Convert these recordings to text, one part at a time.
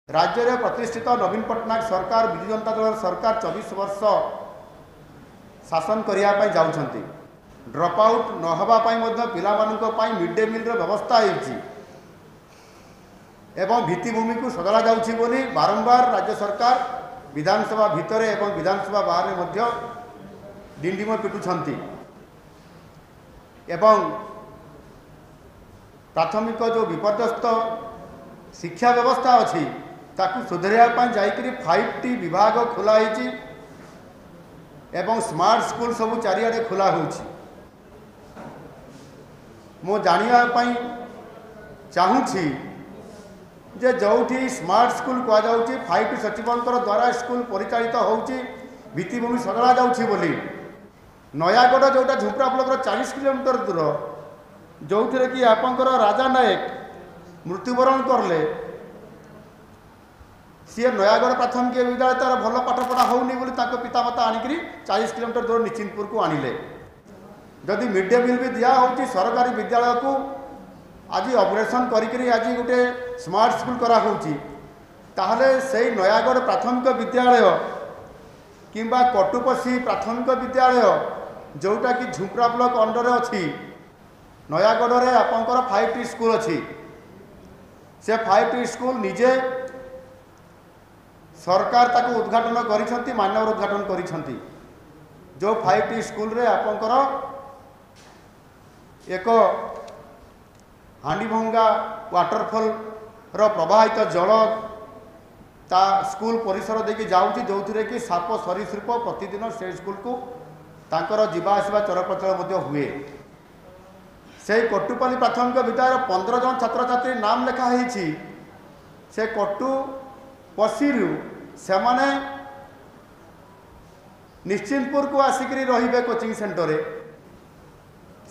राज्य में प्रतिष्ठित नवीन पट्टनायक सरकार विजु जनता दल सरकार 24 वर्ष शासन करने जाऊँगी। ड्रप आउट नहवाई पिला मिड डे मिल व्यवस्था एवं भित्तिभूमि को सदला जाऊँगी बोली बारंबार राज्य सरकार विधानसभा भितर एवं विधानसभा बाहर डिंडिम पिटुंट एवं प्राथमिक जो विपर्यस्त शिक्षा व्यवस्था अच्छी ताकू सुधरवाई जाकरी 5टी विभाग खोलाई एवं स्मार्ट स्कूल सब चारिआडे खोला होची। मो जानियापाई चाहूँगी जे जोठी स्मार्ट स्कूल कहुच्छी 5टी सचिवंकर द्वारा स्कूल परिचालित होची भित्तिभूमि सदला जाऊँगी बोली नयागढ़ जोटा झुंपड़ा ब्लॉक 40 किलोमीटर दूर जो थे कि आपंकर राजा नायक मृत्युवरण करले सी नयागढ़ प्राथमिक विद्यालय तार भल पाठपढ़ा होनी बोली पितामाता आणिक 40 किलोमीटर दूर निश्चिंतपुर को आणिले। जदि मिड डे मिल भी दिया होची सरकारी विद्यालय को आज ऑपरेशन करी आज गोटे स्मार्ट स्कूल करा होची ताहले से नयागढ़ प्राथमिक विद्यालय किंबा कटुपसी प्राथमिक विद्यालय जोटा कि झुंपड़ा ब्लॉक अंडर अच्छी नयागढ़ में आपंकर 5टी स्कूल अच्छी से 5टी स्कूल निजे सरकार ताको उद्घाटन करिसंती मानव उद्घाटन करिसंती जो 5टी स्कूल रे आपंकर एक हांडीभंगा वाटरफॉल रो प्रवाहित जल ता स्कूल परिसर देखि जाउची जो थे कि साप सरीसृप प्रतिदिन से स्कूल को तांकर जीवा आसवा चलप्रचल मध्य हुए। से कटुपाली प्राथमिक विद्यालय 15 जन छात्र छात्री नाम लेखा होईची से कटुपसी से माने निश्चिंतपुर को आसिक रही कोचिंग सेंटर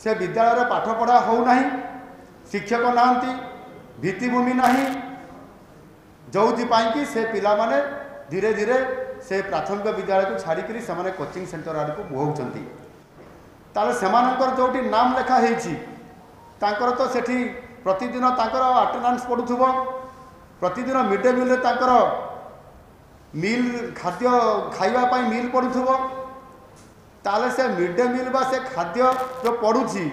से विद्यालय पाठपढ़ा होना शिक्षक नहांती भित्तिभूमि नहीं जो कि से पिला माने धीरे धीरे से प्राथमिक विद्यालय को छाड़िकी से कोचिंग सेंटर आड़ को मुहौंती ताले सेमानंकर जोटी नाम लेखा होईची तांकर तो सेठी प्रतिदिन तांकर अटेंडेंस पड़ुथुबो प्रतिदिन मिड डे मिल तांकर मिल खाद्य खाइबा पाई मिल पड़ुथुबो ताले से मिड डे मिल बा से खाद्य जो पड़ुची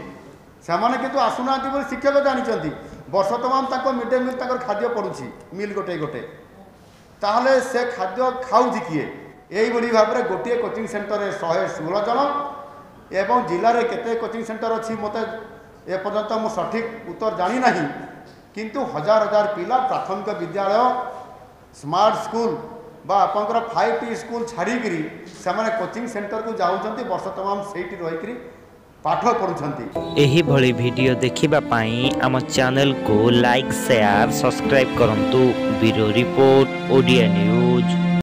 से माने किंतु आसुना बोली शिक्षक जानी वर्ष तमाम तांको मिड डे मिल तांकर खाद्य पड़ुची मिल गोटे गोटे ताहले से खाद्य खाऊची किए यही भाव में गोटे कोचिंग सेंटर 116 जन एवं जिले में केते कोचिंग सेंटर अच्छी मत एपर्यंत मु सठिक उत्तर जानी ना किंतु हजार हजार पिला प्राथमिक विद्यालय स्मार्ट स्कूल बा आपंकर 5टी स्कूल छाड़िकी से कोचिंग सेंटर को जाऊँच वर्ष तमाम से रही पाठ पढ़ुंट। एही भली वीडियो देखिबा पाई आम चैनल को लाइक शेयर सब्सक्राइब करंतु। Bureau report Odia news.